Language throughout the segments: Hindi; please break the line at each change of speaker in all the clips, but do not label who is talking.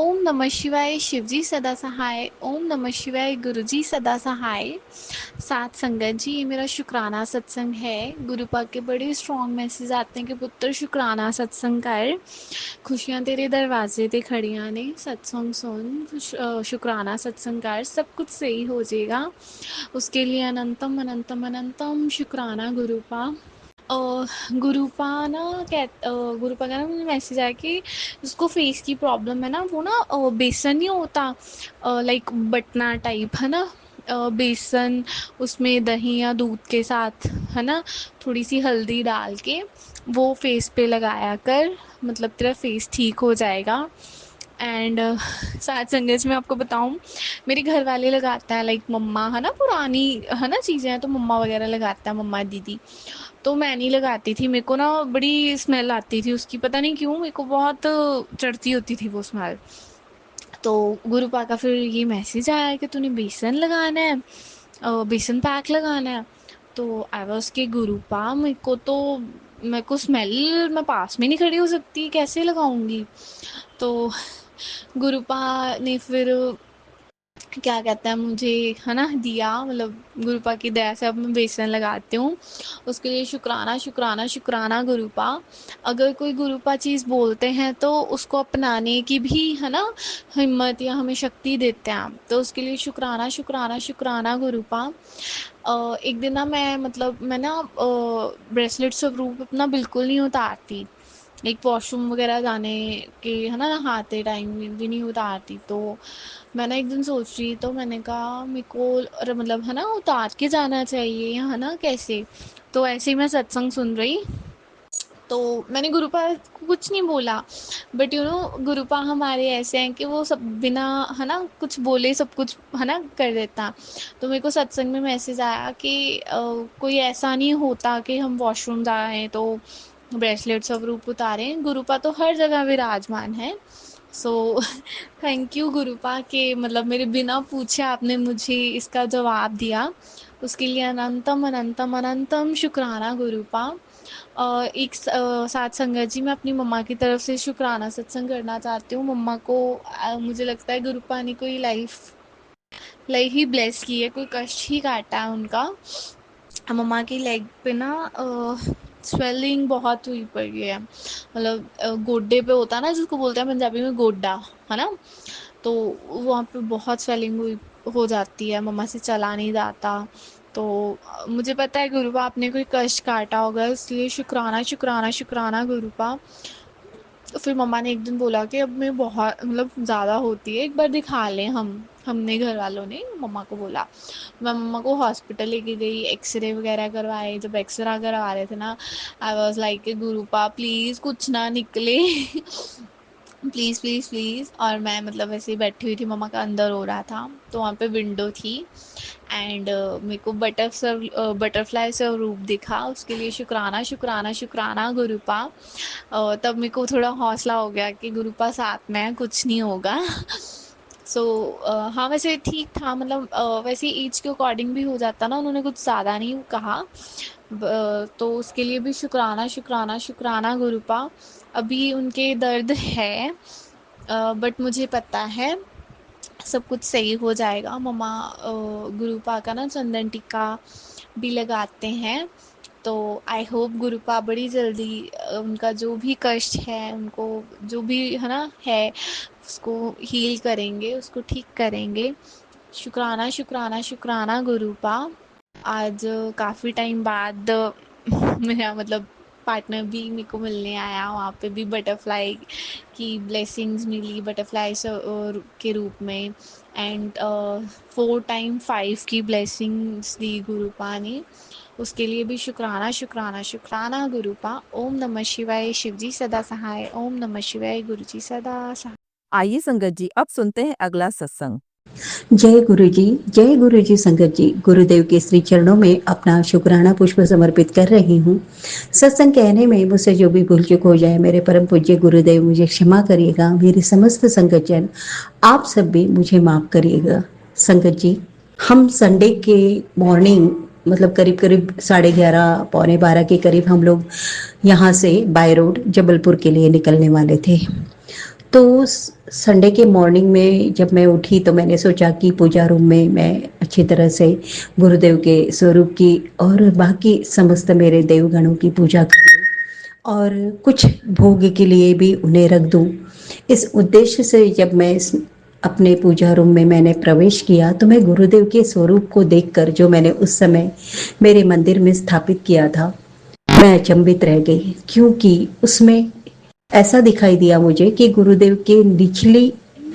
ओम नमः शिवाय शिवजी सदा सहाय। ओम नमः शिवाय गुरुजी सदा सहाय। साथ संगत जी, ये मेरा शुक्राना सत्संग है। गुरु पाक के बड़े स्ट्रॉन्ग मैसेज आते हैं कि पुत्र शुक्राना सत्संग कर, खुशियां तेरे दरवाजे ते खड़ियां ने, सत्संग सुन, शुक्राना सत्संग कर, सब कुछ सही हो जाएगा। उसके लिए अनंतम अनंतम अनंतम शुक्राना गुरुपा। गुरुपा ना गुरुपा का ना मुझे मैसेज आया कि उसको फेस की प्रॉब्लम है ना, वो ना बेसन नहीं होता, लाइक बटना टाइप है ना, बेसन, उसमें दही या दूध के साथ है ना, थोड़ी सी हल्दी डाल के वो फेस पे लगाया कर, मतलब तेरा फेस ठीक हो जाएगा। एंड साथ संगत में आपको बताऊं, मेरे घर वाले लगाता है, लाइक मम्मा है ना, पुरानी है ना चीज़ें हैं तो मम्मा वगैरह लगाता है, मम्मा दीदी। तो मैं नहीं लगाती थी, मेरे को ना बड़ी स्मेल आती थी उसकी, पता नहीं क्यों मेरे को बहुत चढ़ती होती थी वो स्मेल। तो गुरुपा का फिर ये मैसेज आया कि तूने बेसन लगाना है, बेसन पैक लगाना है। तो आई वॉज के गुरुपा, मेरे को स्मेल, मैं पास में नहीं खड़ी हो सकती, कैसे लगाऊंगी। तो गुरुपा ने फिर क्या कहते हैं मुझे है ना दिया, मतलब गुरुपा की दया से अब मैं बेसन लगाती हूँ। उसके लिए शुक्राना शुक्राना शुक्राना गुरुपा। अगर कोई गुरुपा चीज़ बोलते हैं तो उसको अपनाने की भी है ना हिम्मत या हमें शक्ति देते हैं, तो उसके लिए शुक्राना शुक्राना शुक्राना गुरुपा। एक दिन ना मैं ना ब्रेसलेट स्वरूप अपना बिल्कुल नहीं उतारती, एक वॉशरूम वगैरह जाने के है ना नहाते टाइम भी नहीं उतारती। तो मैं ना एक दिन सोच रही, तो मैंने कहा मेरे को मतलब है ना उतार के जाना चाहिए या है ना कैसे। तो ऐसे ही मैं सत्संग सुन रही, तो मैंने गुरुपा को कुछ नहीं बोला, बट गुरुपा हमारे ऐसे हैं कि वो सब बिना है ना कुछ बोले सब कुछ है ना कर देता। तो मेरे को सत्संग में मैसेज आया कि कोई ऐसा नहीं होता कि हम वॉशरूम जा रहे हैं तो ब्रेसलेट स्वरूप उतारें, गुरुपा तो हर जगह विराजमान है। सो थैंक यू गुरुपा के, मतलब मेरे बिना पूछे आपने मुझे इसका जवाब दिया, उसके लिए अनंतम अनंतम अनंतम शुक्राना गुरुपा। साथ संगत जी, मैं अपनी मम्मा की तरफ से शुक्राना सत्संग करना चाहती हूँ। मम्मा को मुझे लगता है गुरुपा ने कोई लाइफ ही ब्लेस की है, कोई कष्ट ही काटा है उनका। मम्मा की लेग पे ना स्वेलिंग बहुत हुई पड़ी है, मतलब गोड्डे पे होता है ना जिसको बोलते हैं पंजाबी में गोड्डा, है ना। तो वहाँ पे बहुत स्वेलिंग हुई हो जाती है, मम्मा से चला नहीं जाता। तो मुझे पता है गुरुपा आपने कोई कष्ट काटा होगा, इसलिए शुक्राना शुक्राना शुक्राना गुरुपा। फिर मम्मा ने एक दिन बोला कि अब मैं बहुत मतलब ज़्यादा होती है, एक बार दिखा लें हमने घर वालों ने मम्मा को बोला। मैं मम्मा को हॉस्पिटल लेके गई, एक्सरे वगैरह करवाए, जब एक्सरा करवा रहे थे ना, आई वॉज लाइक गुरुपा प्लीज़ कुछ ना निकले प्लीज़ प्लीज़ प्लीज़। और मैं मतलब ऐसे ही बैठी हुई थी, मम्मा का अंदर हो रहा था, तो वहाँ पे विंडो थी, एंड मेरे को बटरफ्लाई सा रूप दिखा, उसके लिए शुक्राना शुक्राना शुक्राना गुरुपा। तब मेरे को थोड़ा हौसला हो गया कि गुरुपा साथ में है, कुछ नहीं होगा सो हाँ वैसे ठीक था, मतलब वैसे एज के अकॉर्डिंग भी हो जाता ना, उन्होंने कुछ ज़्यादा नहीं कहा। तो उसके लिए भी शुक्राना शुक्राना शुक्राना गुरुपा। अभी उनके दर्द है, बट मुझे पता है सब कुछ सही हो जाएगा। मम्मा गुरुपा का ना चंदन टिक्का भी लगाते हैं, तो आई होप गुरुपा बड़ी जल्दी उनका जो भी कष्ट है, उनको जो भी है ना है, उसको हील करेंगे, उसको ठीक करेंगे। शुक्राना शुक्राना शुक्राना गुरुपा। आज काफ़ी टाइम बाद मेरा मतलब पार्टनर भी मेरे को मिलने आया, वहाँ पे भी बटरफ्लाई की ब्लेसिंग्स मिली, बटरफ्लाई के रूप में। एंड 4 टाइम 5 की ब्लेसिंग्स दी गुरुपा ने, उसके लिए भी शुक्राना शुक्राना शुक्राना गुरुपा। ओम नमः शिवाय शिवजी सदा सहाय। ओम नमः शिवाय गुरुजी सदा सहाय।
आइए संगत जी, अब सुनते हैं अगला सत्संग।
जय गुरु जी संगत जी, गुरुदेव के श्री चरणों में अपना शुक्राना पुष्प समर्पित कर रही हूँ। सत्संग कहने में मुझसे जो भी भूल चूक हो जाए, मेरे परम पूज्य गुरुदेव मुझे क्षमा करिएगा। मेरे समस्त संगत जन आप सब भी मुझे माफ करिएगा। संगत जी, हम संडे के मॉर्निंग मतलब करीब करीब 11:30 पौने 12 के करीब हम लोग यहाँ से बाय रोड जबलपुर के लिए निकलने वाले थे। तो संडे के मॉर्निंग में जब मैं उठी तो मैंने सोचा कि पूजा रूम में मैं अच्छी तरह से गुरुदेव के स्वरूप की और बाकी समस्त मेरे देवगणों की पूजा कर लूं और कुछ भोग के लिए भी उन्हें रख दूं। इस उद्देश्य से जब मैं अपने पूजा रूम में मैंने प्रवेश किया तो मैं गुरुदेव के स्वरूप को देखकर, जो मैंने उस समय मेरे मंदिर में स्थापित किया था, मैं अचंभित रह गई, क्योंकि उसमें ऐसा दिखाई दिया मुझे कि गुरुदेव के निचली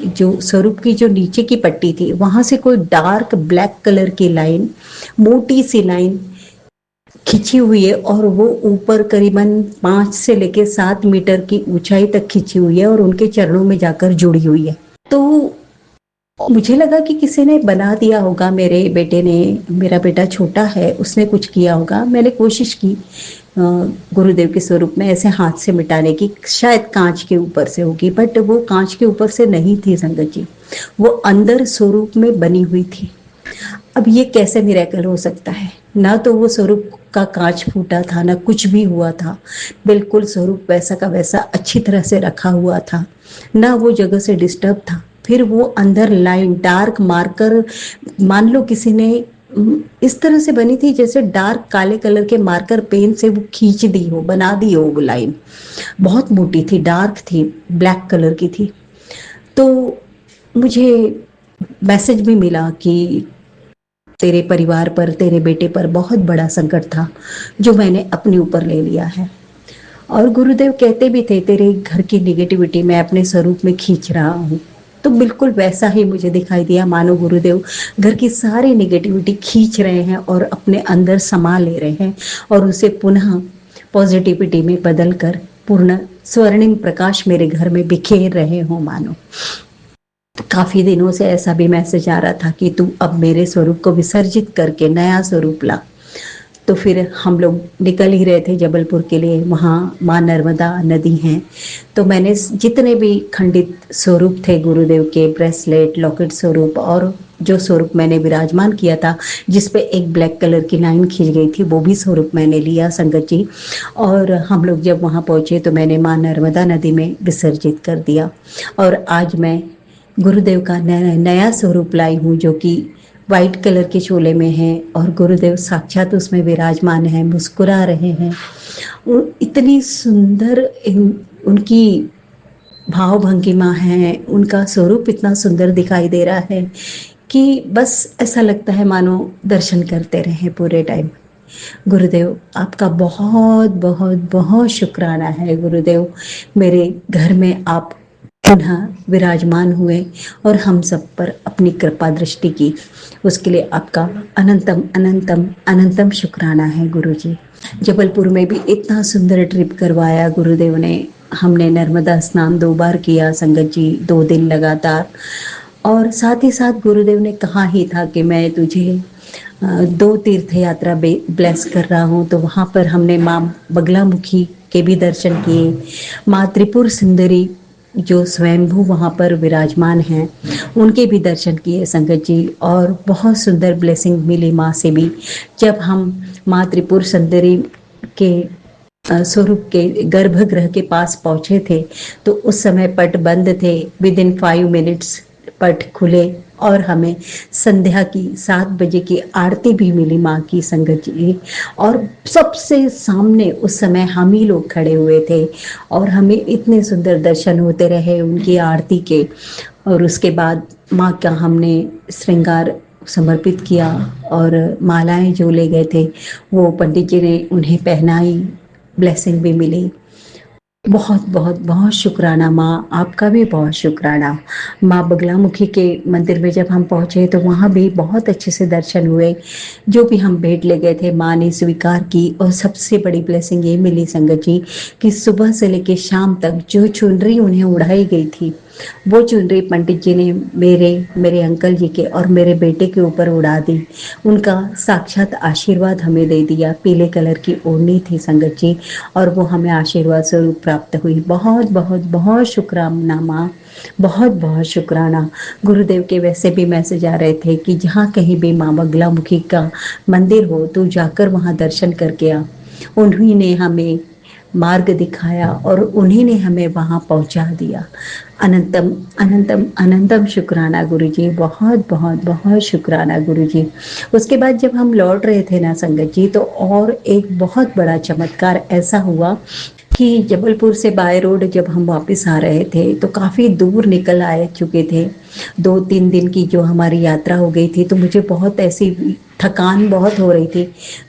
जो स्वरूप की जो नीचे की पट्टी थी, वहां से कोई डार्क ब्लैक कलर की लाइन, मोटी सी लाइन खिंची हुई है और वो ऊपर करीबन 5 से लेकर 7 मीटर की ऊंचाई तक खिंची हुई है और उनके चरणों में जाकर जुड़ी हुई है। तो मुझे लगा कि किसी ने बना दिया होगा, मेरे बेटे ने, मेरा बेटा छोटा है, उसने कुछ किया होगा। मैंने कोशिश की गुरुदेव के स्वरूप में ऐसे हाथ से मिटाने की, शायद कांच के ऊपर से होगी, बट वो कांच के ऊपर से नहीं थी संगत जी, वो अंदर स्वरूप में बनी हुई थी। अब ये कैसे मिरेकल हो सकता है? ना तो वो स्वरूप का कांच फूटा था, ना कुछ भी हुआ था, बिल्कुल स्वरूप वैसा का वैसा अच्छी तरह से रखा हुआ था, ना वो जगह से डिस्टर्ब था। फिर वो अंदर लाइन डार्क मार्कर, मान लो किसी ने इस तरह से बनी थी जैसे डार्क काले कलर के मार्कर पेन से वो खींच दी हो, बना दी हो वो लाइन। बहुत मोटी थी, डार्क थी, ब्लैक कलर की थी। तो मुझे मैसेज भी मिला कि तेरे परिवार पर, तेरे बेटे पर बहुत बड़ा संकट था जो मैंने अपने ऊपर ले लिया है। और गुरुदेव कहते भी थे, तेरे घर की निगेटिविटी मैं अपने स्वरूप में खींच रहा हूँ। तो बिल्कुल वैसा ही मुझे दिखाई दिया, मानो गुरुदेव घर की सारी निगेटिविटी खींच रहे हैं और अपने अंदर समा ले रहे हैं और उसे पुनः पॉजिटिविटी में बदल कर पूर्ण स्वर्णिम प्रकाश मेरे घर में बिखेर रहे हो मानो। काफी दिनों से ऐसा भी मैसेज आ रहा था कि तू अब मेरे स्वरूप को विसर्जित करके नया स्वरूप ला। तो फिर हम लोग निकल ही रहे थे जबलपुर के लिए, वहाँ माँ नर्मदा नदी हैं। तो मैंने जितने भी खंडित स्वरूप थे गुरुदेव के, ब्रेसलेट, लॉकेट स्वरूप और जो स्वरूप मैंने विराजमान किया था जिस पे एक ब्लैक कलर की लाइन खींच गई थी, वो भी स्वरूप मैंने लिया संगत जी। और हम लोग जब वहाँ पहुँचे तो मैंने माँ नर्मदा नदी में विसर्जित कर दिया। और आज मैं गुरुदेव का नया स्वरूप लाई हूँ, जो कि वाइट कलर के चोले में है और गुरुदेव साक्षात उसमें विराजमान है, मुस्कुरा रहे हैं। इतनी सुंदर उनकी भाव भंगिमा है, उनका स्वरूप इतना सुंदर दिखाई दे रहा है कि बस ऐसा लगता है मानो दर्शन करते रहे पूरे टाइम। गुरुदेव आपका बहुत बहुत बहुत शुक्राना है गुरुदेव, मेरे घर में आप पुनः विराजमान हुए और हम सब पर अपनी कृपा दृष्टि की, उसके लिए आपका अनंतम अनंतम अनंतम शुक्राना है गुरुजी। जबलपुर में भी इतना सुंदर ट्रिप करवाया गुरुदेव ने, हमने नर्मदा स्नान 2 बार किया संगत जी, 2 दिन लगातार। और साथ ही साथ गुरुदेव ने कहा ही था कि मैं तुझे 2 तीर्थ यात्रा ब्लेस कर रहा हूँ। तो वहाँ पर हमने माँ बगलामुखी के भी दर्शन किए, माँ त्रिपुर सुंदरी जो स्वयंभू वहाँ पर विराजमान हैं उनके भी दर्शन किए संगत जी। और बहुत सुंदर ब्लेसिंग मिली माँ से भी। जब हम माँ त्रिपुर सुंदरी के स्वरूप के गर्भगृह के पास पहुंचे थे तो उस समय पट बंद थे। विद इन 5 मिनट्स पट खुले और हमें संध्या की 7 बजे की आरती भी मिली माँ की संगत जी। और सबसे सामने उस समय हम ही लोग खड़े हुए थे और हमें इतने सुंदर दर्शन होते रहे उनकी आरती के। और उसके बाद माँ का हमने श्रृंगार समर्पित किया और मालाएं जो ले गए थे वो पंडित जी ने उन्हें पहनाई, ब्लेसिंग भी मिली। बहुत बहुत बहुत शुक्राना माँ, आपका भी बहुत शुक्राना। माँ बगलामुखी के मंदिर में जब हम पहुँचे तो वहाँ भी बहुत अच्छे से दर्शन हुए। जो भी हम भेंट ले गए थे माँ ने स्वीकार की। और सबसे बड़ी ब्लेसिंग ये मिली संगत जी कि सुबह से लेकर शाम तक जो चुनरी उन्हें उड़ाई गई थी वो चुनरी पंडित जी ने मेरे अंकल जी के और मेरे बेटे के ऊपर उड़ा दी। उनका साक्षात आशीर्वाद हमें दे दिया। पीले कलर की ओढ़नी थी संगत जी और वो हमें आशीर्वाद स्वरूप प्राप्त हुई। बहुत बहुत बहुत शुक्राना माँ, बहुत बहुत शुक्राना। गुरुदेव के वैसे भी मैसेज आ रहे थे कि जहाँ कहीं भी माँ बगलामुखी का मंदिर हो तो जाकर वहाँ दर्शन करके आ। उन्हीं ने हमें मार्ग दिखाया और उन्हीं ने हमें वहाँ पहुँचा दिया। अनंतम अनंतम अनंतम शुक्राना गुरु जी, बहुत बहुत बहुत शुक्राना गुरु जी। उसके बाद जब हम लौट रहे थे ना संगत जी, तो और एक बहुत बड़ा चमत्कार ऐसा हुआ कि जबलपुर से बाय रोड जब हम वापस आ रहे थे तो काफ़ी दूर निकल आए चुके थे। 2-3 दिन की जो हमारी यात्रा हो गई थी, तो मुझे बहुत ऐसी थकान बहुत हो रही थी,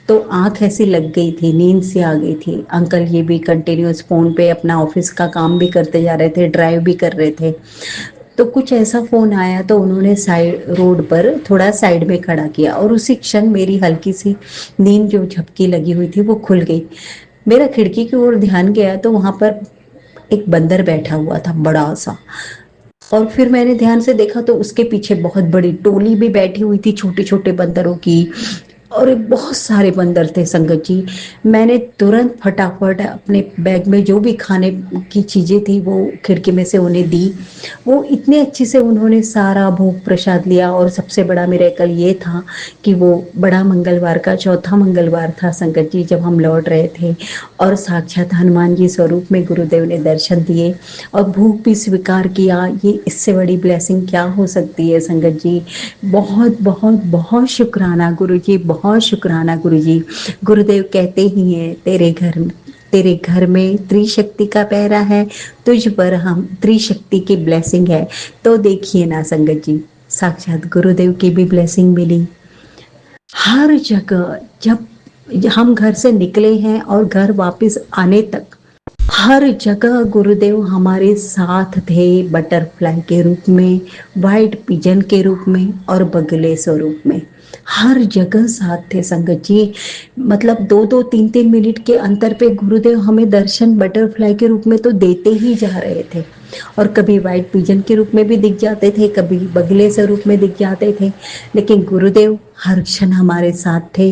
तो आँख ऐसी लग गई थी, नींद सी आ गई थी। अंकल ये भी कंटिन्यूस फ़ोन पे अपना ऑफिस का काम भी करते जा रहे थे, ड्राइव भी कर रहे थे। तो कुछ ऐसा फ़ोन आया तो उन्होंने साइड रोड पर थोड़ा साइड में खड़ा किया और उसी क्षण मेरी हल्की सी नींद जो झपकी लगी हुई थी वो खुल गई। मेरा खिड़की की ओर ध्यान गया तो वहां पर एक बंदर बैठा हुआ था, बड़ा सा। और फिर मैंने ध्यान से देखा तो उसके पीछे बहुत बड़ी टोली भी बैठी हुई थी, छोटे छोटे बंदरों की। और बहुत सारे बंदर थे संगत जी। मैंने तुरंत फटाफट अपने बैग में जो भी खाने की चीज़ें थी वो खिड़की में से उन्हें दी। वो इतने अच्छे से उन्होंने सारा भोग प्रसाद लिया। और सबसे बड़ा मिरेकल ये था कि वो बड़ा मंगलवार का चौथा मंगलवार था संगत जी, जब हम लौट रहे थे और साक्षात हनुमान जी स्वरूप में गुरुदेव ने दर्शन दिए और भूख भी स्वीकार किया। ये इससे बड़ी ब्लेसिंग क्या हो सकती है संगत जी। बहुत बहुत बहुत शुक्राना गुरु जी, बहुत शुक्राना गुरु जी। गुरुदेव कहते ही हैं, तेरे घर में त्रिशक्ति का पहरा है, तुझ पर हम त्रिशक्ति की ब्लेसिंग है। तो देखिए ना संगत जी, साक्षात गुरुदेव की भी ब्लेसिंग मिली हर जगह। जब हम घर से निकले हैं और घर वापस आने तक हर जगह गुरुदेव हमारे साथ थे, बटरफ्लाई के रूप में, वाइट पिजन के रूप में और बगले स्वरूप में। हर जगह साथ थे संगत जी। मतलब 2-2 3-3 मिनट के अंतर पे गुरुदेव हमें दर्शन बटरफ्लाई के रूप में तो देते ही जा रहे थे। और कभी वाइट पिजन के रूप में भी दिख जाते थे, कभी बगले स्वरूप में दिख जाते थे, लेकिन गुरुदेव हर क्षण हमारे साथ थे,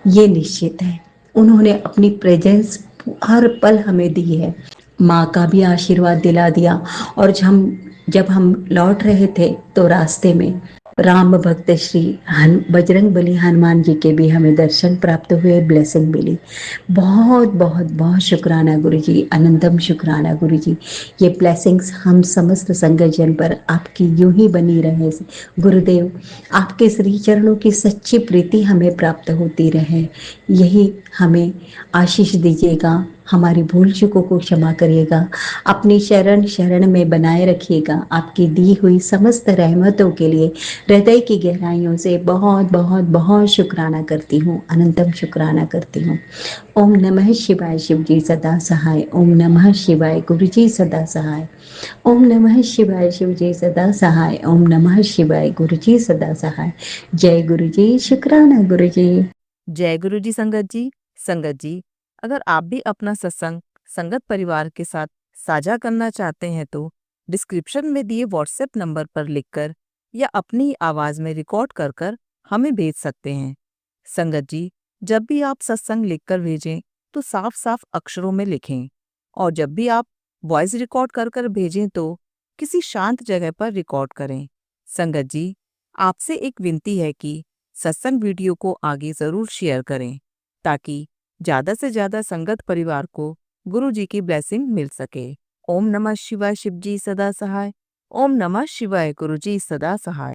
ये निश्चित है। उन्होंने अपनी प्रेजेंस हर पल हमें दी है। माँ का भी आशीर्वाद दिला दिया। और जब हम लौट रहे थे तो रास्ते में राम भक्त श्री बजरंग बली हनुमान जी के भी हमें दर्शन प्राप्त हुए, ब्लेसिंग मिली। बहुत बहुत बहुत शुक्राना गुरु जी, अनंतम शुक्राना गुरु जी। ये ब्लेसिंग्स हम समस्त संगत जन पर आपकी यूं ही बनी रहे गुरुदेव। आपके श्री चरणों की सच्ची प्रीति हमें प्राप्त होती रहे, यही हमें आशीष दीजिएगा। हमारी भूल चूकों को क्षमा करिएगा, अपनी शरण शरण में बनाए रखिएगा। आपकी दी हुई समस्त रहमतों के लिए हृदय की गहराइयों से बहुत बहुत बहुत शुक्राना करती हूँ, अनंतम शुक्राना करती हूँ। ओम नमः शिवाय, शिव जी सदा सहाय। ओम नमः शिवाय, गुरु जी सदा सहाय। ओम नमः शिवाय, शिव जी सदा सहाय। ओम नमः शिवाय, गुरु जी सदा सहाय। जय गुरु जी, शुक्राना गुरु जी।
जय गुरु जी संगत जी। संगत जी, अगर आप भी अपना सत्संग संगत परिवार के साथ साझा करना चाहते हैं तो डिस्क्रिप्शन में दिए व्हाट्सएप नंबर पर लिखकर या अपनी आवाज में रिकॉर्ड कर कर हमें भेज सकते हैं। संगत जी, जब भी आप सत्संग लिखकर भेजें तो साफ साफ अक्षरों में लिखें, और जब भी आप वॉइस रिकॉर्ड कर कर भेजें तो किसी शांत जगह पर रिकॉर्ड करें। संगत जी, आपसे एक विनती है कि सत्संग वीडियो को आगे जरूर शेयर करें ताकि ज्यादा से ज्यादा संगत परिवार को गुरु जी की ब्लेसिंग मिल सके। ओम नमः शिवाय, शिव जी सदा सहाय। ओम नमः शिवाय, गुरु जी सदा सहाय।